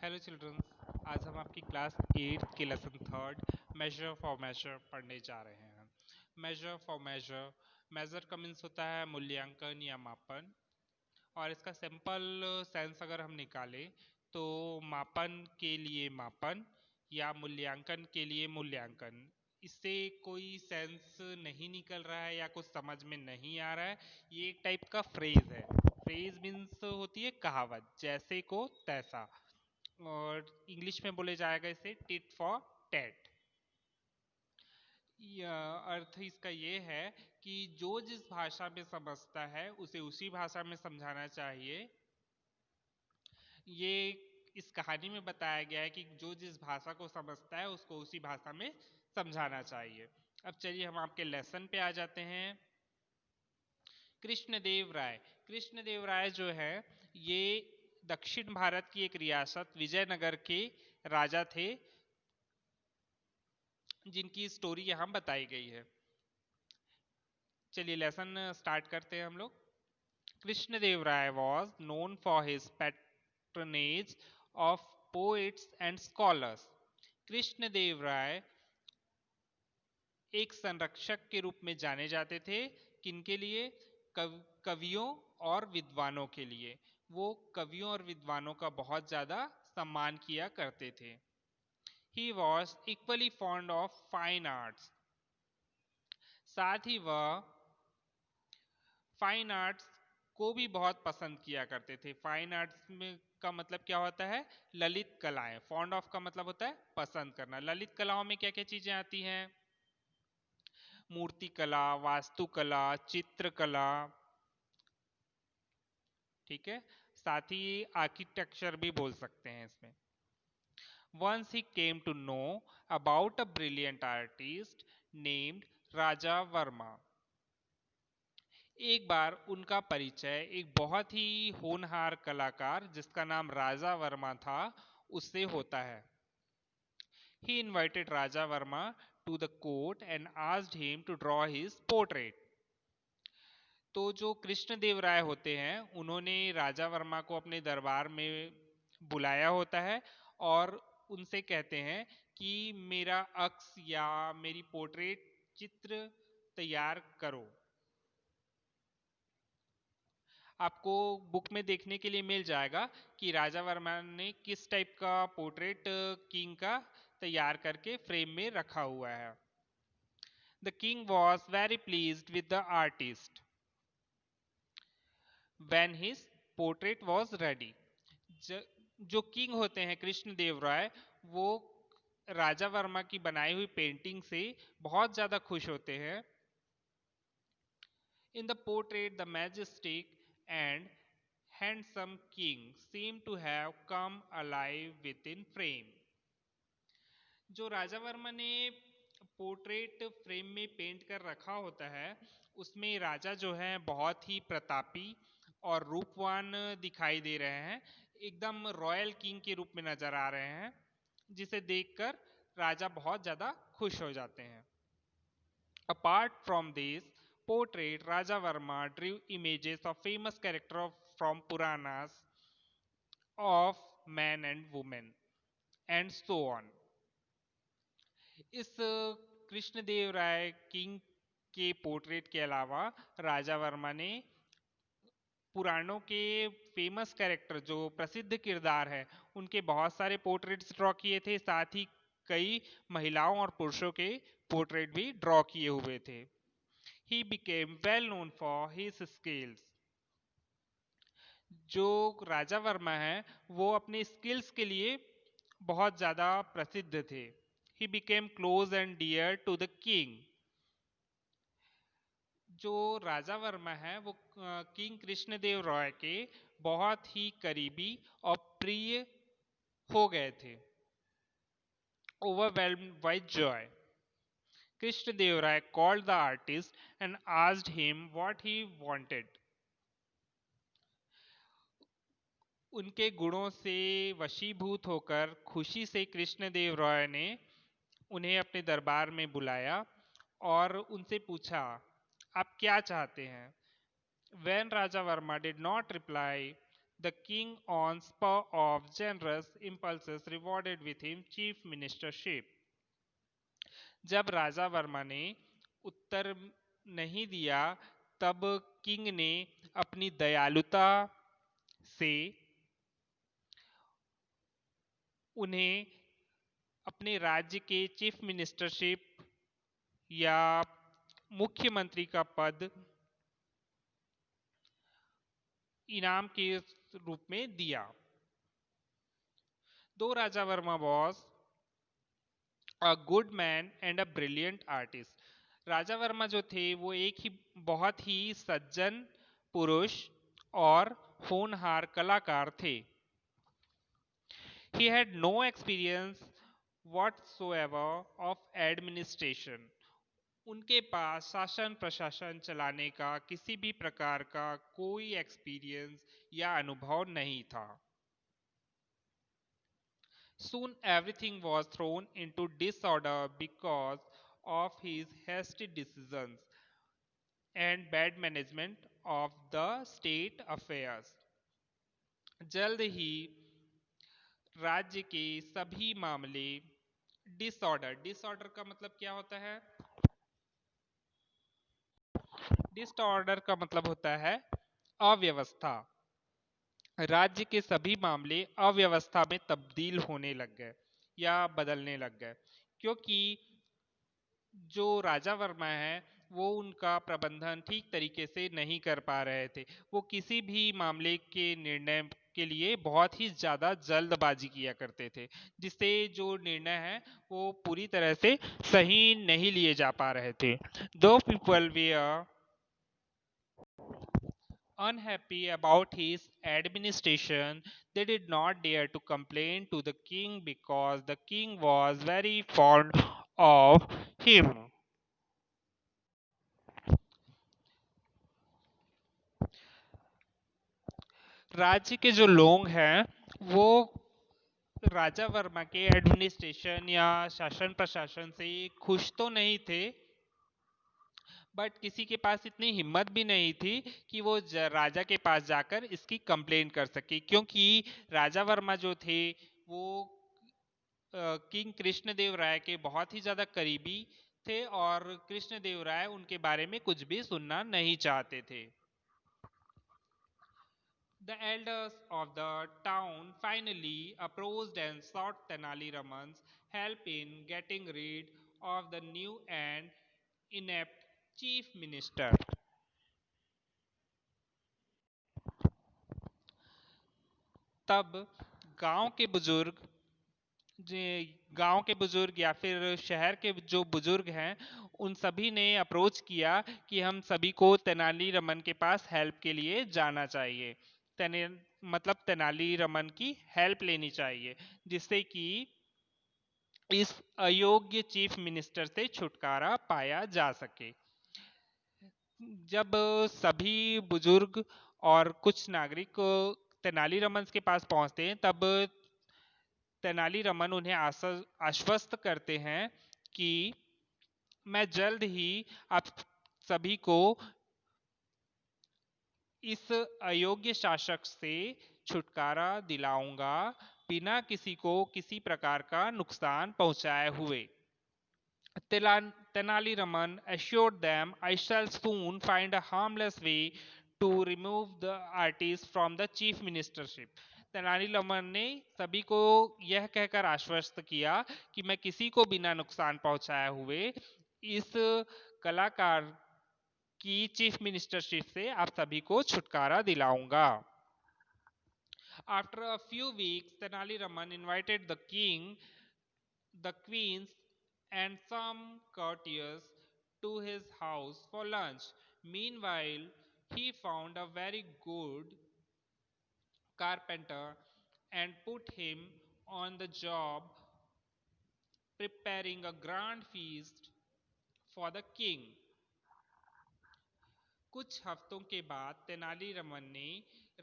Hello children. आज हम आपकी क्लास 8 के lesson third major for major पढ़ने जा रहे हैं। मेजर फॉर मेजर, मेजर का मीन्स होता है मूल्यांकन या मापन। और इसका सिंपल सेंस अगर हम निकालें तो मापन के लिए मापन या मूल्यांकन के लिए मूल्यांकन। इससे कोई सेंस नहीं निकल रहा है या कुछ समझ में नहीं आ रहा है। ये एक टाइप का फ्रेज है। फ्रेज मीन्स होती है कहावत, जैसे को तैसा। और इंग्लिश में बोले जाएगा इसे टिट फॉर टैट। अर्थ इसका ये है कि जो जिस भाषा में समझता है उसे उसी भाषा में समझाना चाहिए। ये इस कहानी में बताया गया है कि जो जिस भाषा को समझता है उसको उसी भाषा में समझाना चाहिए। अब चलिए हम आपके लेसन पे आ जाते हैं। कृष्णदेव राय। कृष्णदेव राय जो है ये दक्षिण भारत की एक रियासत विजयनगर के राजा थे, जिनकी स्टोरी यहाँ बताई गई है। चलिए लेसन स्टार्ट करते हैं हम लोग। Krishnadeva Raya was known for his patronage of poets and scholars. Krishnadeva Raya एक संरक्षक के रूप में जाने जाते थे। किनके लिए? कवियों और विद्वानों के लिए। वो कवियों और विद्वानों का बहुत ज्यादा सम्मान किया करते थे। He was equally fond of fine arts. साथ ही वह फाइन आर्ट्स को भी बहुत पसंद किया करते थे। फाइन आर्ट्स में का मतलब क्या होता है? ललित कलाएं। फॉन्ड ऑफ का मतलब होता है पसंद करना। ललित कलाओं में क्या क्या चीजें आती हैं? मूर्ति कला, वास्तुकला, चित्रकला, ठीक है। साथ ही आर्किटेक्चर भी बोल सकते हैं इसमें। Once he came to know about a brilliant artist named राजा वर्मा। एक बार उनका परिचय एक बहुत ही होनहार कलाकार जिसका नाम राजा वर्मा था उससे होता है। He invited Raja Verma to the court and asked him to draw his portrait. तो जो कृष्णदेव राय होते हैं उन्होंने राजा वर्मा को अपने दरबार में बुलाया होता है और उनसे कहते हैं कि मेरा अक्स या मेरी पोर्ट्रेट चित्र तैयार करो। आपको बुक में देखने के लिए मिल जाएगा कि राजा वर्मा ने किस टाइप का पोर्ट्रेट किंग का तैयार करके फ्रेम में रखा हुआ है। The king was very pleased with the artist when his portrait was ready. जो किंग होते हैं कृष्णदेव राय, वो राजा वर्मा की बनाई हुई पेंटिंग से बहुत ज्यादा खुश होते हैं। In the portrait the majestic and handsome king seemed to have come alive within frame। जो राजा वर्मा ने पोर्ट्रेट फ्रेम में पेंट कर रखा होता है उसमें राजा जो है बहुत ही प्रतापी और रूपवान दिखाई दे रहे हैं। एकदम रॉयल किंग के रूप में नजर आ रहे हैं, जिसे देखकर राजा बहुत ज्यादा खुश हो जाते हैं। Apart from this portrait, Raja Varma drew images of famous characters from Puranas of men and women and so on। इस कृष्णदेव राय किंग के पोर्ट्रेट के अलावा राजा वर्मा ने पुराणों के फेमस कैरेक्टर, जो प्रसिद्ध किरदार है, उनके बहुत सारे पोर्ट्रेट्स ड्रॉ किए थे। साथ ही कई महिलाओं और पुरुषों के पोर्ट्रेट भी ड्रॉ किए हुए थे। He became well known for his skills। जो राजा वर्मा है वो अपने स्किल्स के लिए बहुत ज्यादा प्रसिद्ध थे। He became close and dear to the king। जो राजा वर्मा है वो किंग कृष्णदेव रॉय के बहुत ही करीबी और प्रिय हो गए थे। Overwhelmed by joy, Krishnadev Rai called the artist and asked him what he wanted। उनके गुणों से वशीभूत होकर खुशी से कृष्णदेव रॉय ने उन्हें अपने दरबार में बुलाया और उनसे पूछा, आप क्या चाहते हैं? When Raja Verma did not reply, The king, on spur of generous impulses, rewarded with him chief ministership. जब राजा वर्मा ने उत्तर नहीं दिया, तब किंग ने अपनी दयालुता से उन्हें अपने राज्य के चीफ मिनिस्टरशिप या मुख्यमंत्री का पद इनाम के रूप में दिया. दो राजा Verma was a good man and a brilliant artist. राजा वर्मा जो थे वो एक ही बहुत ही सज्जन पुरुष और होनहार कलाकार थे. He had no experience whatsoever of administration. उनके पास शासन प्रशासन चलाने का किसी भी प्रकार का कोई एक्सपीरियंस या अनुभव नहीं था. Soon everything was thrown into disorder because of his hasty decisions and bad management of the state affairs. जल्द ही राज्य के सभी मामले डिसऑर्डर का मतलब क्या होता है? डिसऑर्डर का मतलब होता है अव्यवस्था. राज्य के सभी मामले अव्यवस्था में तब्दील होने लग गए या बदलने लग गए, क्योंकि जो राजा वर्मा है वो उनका प्रबंधन ठीक तरीके से नहीं कर पा रहे थे. वो किसी भी मामले के निर्णय के लिए बहुत ही ज़्यादा जल्दबाजी किया करते थे, जिससे जो निर्णय है वो पूरी तरह से सही नहीं लिए जा पा रहे थे. दो people were unhappy about his administration, they did not dare to complain to the king because the king was very fond of him. राज्य के जो लोग हैं वो राजा वर्मा के एडमिनिस्ट्रेशन या शासन प्रशासन से खुश तो नहीं थे, बट किसी के पास इतनी हिम्मत भी नहीं थी कि वो राजा के पास जाकर इसकी कंप्लेन कर सके, क्योंकि राजा वर्मा जो थे वो किंग कृष्णदेव राय के बहुत ही ज्यादा करीबी थे और कृष्णदेव राय उनके बारे में कुछ भी सुनना नहीं चाहते थे. The elders of the town finally approached and sought Tenali Raman's help in getting rid of the new and inept chief minister. तब गांव के बुजुर्ग गांव के बुजुर्ग या फिर शहर के जो बुजुर्ग हैं उन सभी ने अप्रोच किया कि हम सभी को तेनाली रमन के पास हेल्प के लिए जाना चाहिए. मतलब तेनाली रमन की हेल्प लेनी चाहिए, जिससे कि इस अयोग्य चीफ मिनिस्टर से छुटकारा पाया जा सके. जब सभी बुजुर्ग और कुछ नागरिक तेनाली रमन के पास पहुंचते हैं, तब तेनाली रमन उन्हें आश्वस्त करते हैं कि मैं जल्द ही आप सभी को इस अयोग्य शासक से छुटकारा दिलाऊंगा बिना किसी को किसी प्रकार का नुकसान पहुंचाए हुए. Tenali Raman assured them, I shall soon find a harmless way to remove the artist from the chief ministership. Tenali Raman ने सभी को यह कहकर आश्वस्त किया कि मैं किसी को बिना नुकसान पहुंचाए हुए इस कलाकार की चीफ मिनिस्टरशिप से आप सभी को छुटकारा दिलाऊंगा. After a few weeks, Tenali Raman invited the king, the queens, and some courtiers to his house for lunch. Meanwhile, he found a very good carpenter and put him on the job preparing a grand feast for the king. कुछ हफ्तों के बाद तेनाली रमन ने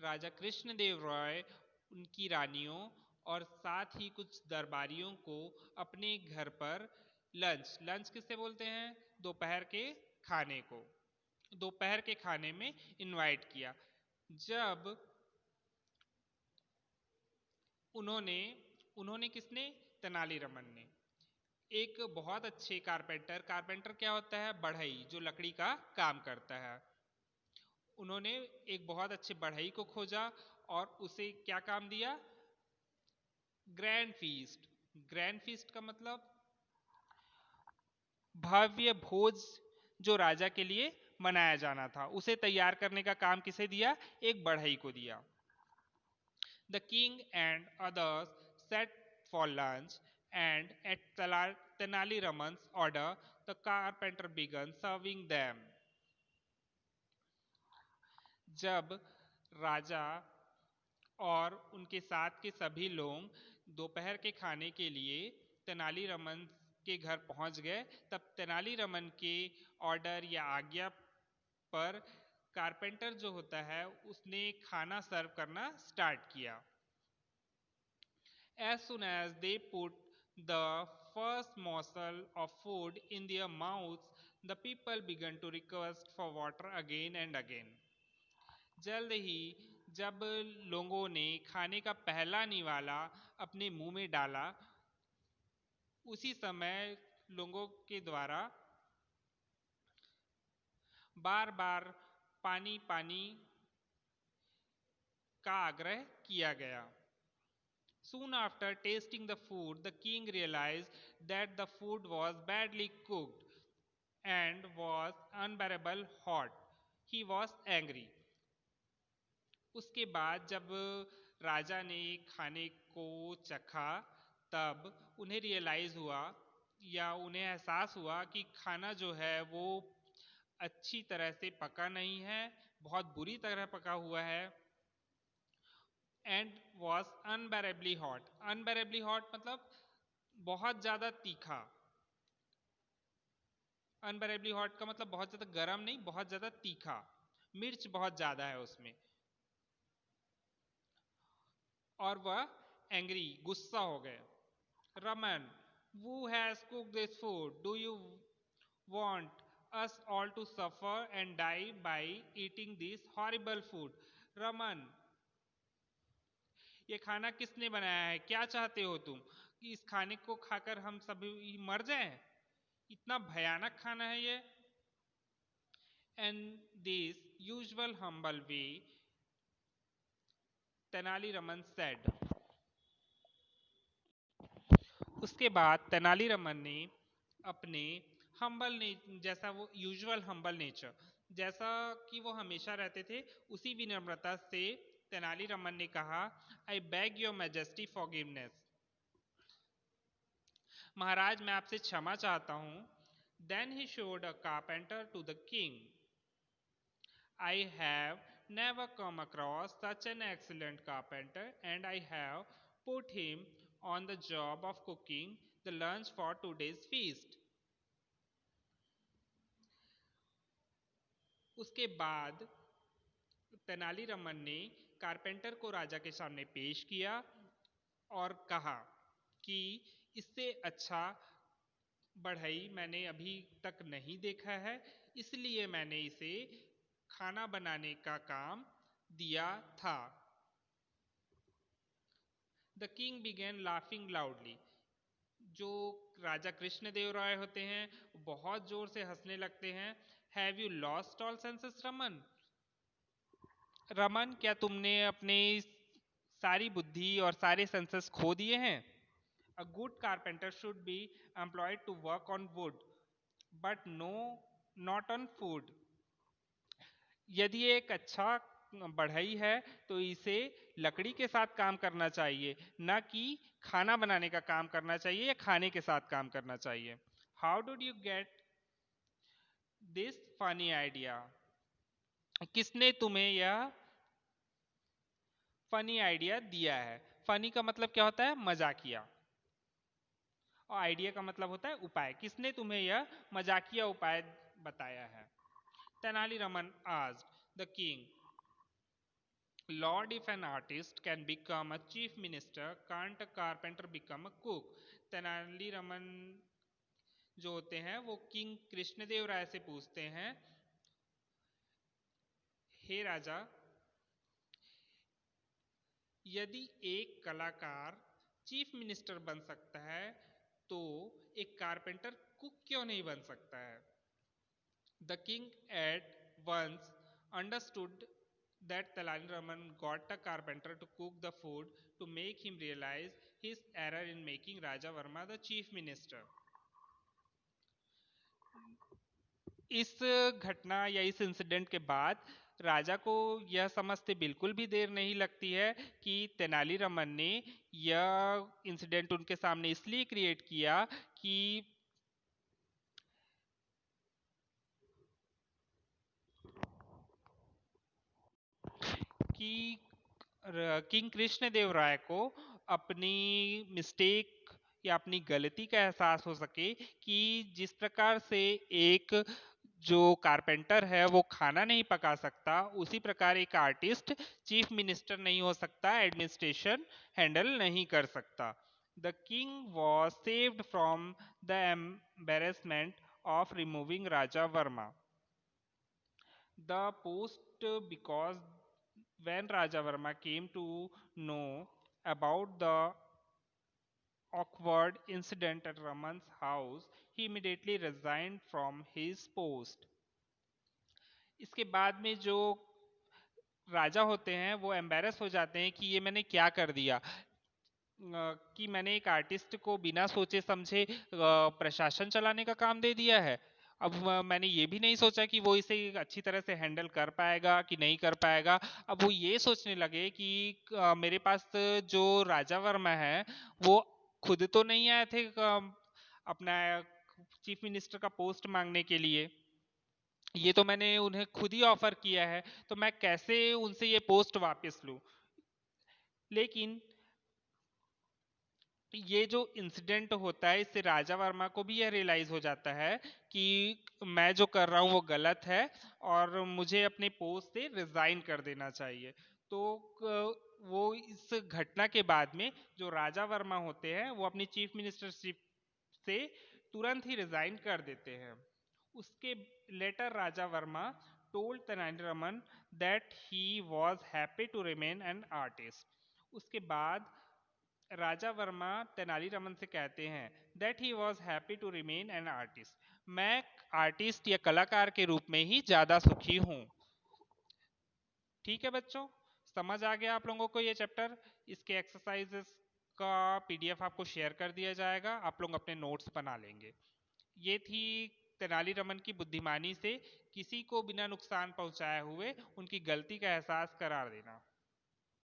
राजा कृष्णदेव राय, उनकी रानियों और साथ ही कुछ दरबारियों को अपने घर पर लंच किसे बोलते हैं, दोपहर के खाने को, दोपहर के खाने में इनवाइट किया. जब उन्होंने उन्होंने किसने? तेनालीरामन ने। एक बहुत अच्छे कारपेंटर, कारपेंटर क्या होता है? बढ़ई, जो लकड़ी का काम करता है। उन्होंने एक बहुत अच्छे बढ़ई को खोजा और उसे क्या काम दिया? Grand feast. ग्रैंड फीस्ट का मतलब भव्य भोज, जो राजा के लिए मनाया जाना था, उसे तैयार करने का काम किसे दिया? एक बढ़ई को दिया। The king and others sat for lunch, and at Tenali Raman's order, the carpenter began serving them. जब राजा और उनके साथ के सभी लोग दोपहर के खाने के लिए तेनालीरामन के घर पहुंच गए, तब तेनालीरामन के ऑर्डर या आज्ञा पर कारपेंटर जो होता है उसने खाना सर्व करना स्टार्ट किया। As soon as they put the first morsel of food in their mouths, the people began to request for water again and again. जल्द ही जब लोगों ने खाने का पहला निवाला अपने मुंह में डाला, उसी समय लोगों के द्वारा बार बार पानी पानी का आग्रह किया गया। Soon after tasting the food, the king realized that the food was badly cooked and was unbearable hot. He was angry. उसके बाद जब राजा ने खाने को चखा, तब उन्हें रियलाइज हुआ या उन्हें एहसास हुआ कि खाना जो है वो अच्छी तरह से पका नहीं है, बहुत बुरी तरह पका हुआ है। And was unbearably hot. Unbearably hot मतलब बहुत ज्यादा तीखा। अनबेरेबली हॉट का मतलब बहुत ज्यादा गर्म नहीं, बहुत ज्यादा तीखा, मिर्च बहुत ज्यादा है उसमें। और वह एंग्री, गुस्सा हो गए। Raman, who has cooked this food? Do you want us all to suffer and die by eating this horrible food? Raman, ये खाना किसने बनाया है? क्या चाहते हो तुम कि इस खाने को खाकर हम सभी मर जाएं? इतना भयानक खाना है ये। And this usual humble way, Tenali Raman said. उसके बाद तेनालीरामन ने अपने हम्बल ने जैसा वो यूजुअल हम्बल नेचर, जैसा कि वो हमेशा रहते थे, उसी विनम्रता से तेनालीरामन ने कहा, I beg your majesty forgiveness. महाराज, मैं आपसे क्षमा चाहता हूं। Then he showed a carpenter to the king. I have never come across such an excellent carpenter, and I have put him on the job of cooking the lunch for today's feast. उसके बाद तेनालीरामन ने carpenter को राजा के सामने पेश किया और कहा कि इससे अच्छा बढ़ई मैंने अभी तक नहीं देखा है, इसलिए मैंने इसे खाना बनाने का काम दिया था। The king began laughing loudly. जो राजा कृष्णदेव राय होते हैं बहुत जोर से हंसने लगते हैं। Have you lost all senses Raman? Raman, क्या तुमने अपने सारी बुद्धि और सारे सेंसेस खो दिए हैं? A good carpenter should be employed to work on wood, but no, not on food. यदि एक अच्छा बढ़ई है तो इसे लकड़ी के साथ काम करना चाहिए, न कि खाना बनाने का काम करना चाहिए या खाने के साथ काम करना चाहिए। How did you get this funny idea? किसने तुम्हें यह फनी आइडिया दिया है? फनी का मतलब क्या होता है? मजाकिया। और आइडिया का मतलब होता है उपाय। किसने तुम्हें यह मजाकिया उपाय बताया है? Tenali Raman asked the king, Lord, if an artist can become a chief minister, can't a carpenter become a cook? Tenali Raman जो होते हैं वो किंग कृष्णदेव राय से पूछते हैं, हे राजा, यदि एक कलाकार चीफ मिनिस्टर बन सकता है तो एक कारपेंटर कुक क्यों नहीं बन सकता है? The king at once understood that Telani Raman got a carpenter to cook the food to make him realize his error in making Raja Varma the chief minister. इस घटना या इस इंसिडेंट के बाद राजा को यह समझते बिल्कुल भी देर नहीं लगती है कि तेनाली रमन ने यह इंसिडेंट उनके सामने इसलिए क्रिएट किया कि किंग कृष्णदेव राय को अपनी मिस्टेक या अपनी गलती का एहसास हो सके कि जिस प्रकार से एक जो कारपेंटर है वो खाना नहीं पका सकता, उसी प्रकार एक आर्टिस्ट चीफ मिनिस्टर नहीं हो सकता, एडमिनिस्ट्रेशन हैंडल नहीं कर सकता. The king was saved from the embarrassment of removing Raja Verma. The post, because when Raja Varma came to know about the awkward incident at Raman's house, he immediately resigned from his post. इसके बाद में जो राजा होते हैं वो embarrass हो जाते हैं कि ये मैंने क्या कर दिया, कि मैंने एक आर्टिस्ट को बिना सोचे समझे प्रशासन चलाने का काम दे दिया है. अब मैंने ये भी नहीं सोचा कि वो इसे अच्छी तरह से हैंडल कर पाएगा कि नहीं कर पाएगा. अब वो ये सोचने लगे कि मेरे पास जो राजा वर्मा है वो खुद तो नहीं आए थे अपना चीफ मिनिस्टर का पोस्ट मांगने के लिए, ये तो मैंने उन्हें खुद ही ऑफर किया है, तो मैं कैसे उनसे ये पोस्ट वापस लूं. लेकिन ये जो इंसिडेंट होता है इससे राजा वर्मा को भी यह रियलाइज हो जाता है कि मैं जो कर रहा हूँ वो गलत है और मुझे अपने पोस्ट से रिजाइन कर देना चाहिए. तो वो इस घटना के बाद में जो राजा वर्मा होते हैं वो अपनी चीफ मिनिस्टरशिप से तुरंत ही रिजाइन कर देते हैं. उसके later Raja Varma told Tenali Raman that he was happy to remain an artist. उसके बाद राजा वर्मा तेनाली रमन से कहते हैं that he was happy to remain an artist. मैं आर्टिस्ट या कलाकार के रूप में ही ज्यादा सुखी हूं. ठीक है बच्चों, समझ आ गया आप लोगों को ये चैप्टर. इसके एक्सरसाइजेस का पीडीएफ आपको शेयर कर दिया जाएगा, आप लोग अपने नोट्स बना लेंगे. ये थी तेनाली रमन की बुद्धिमानी से किसी को बिना नुकसान पहुंचाए हुए उनकी गलती का एहसास करार देना.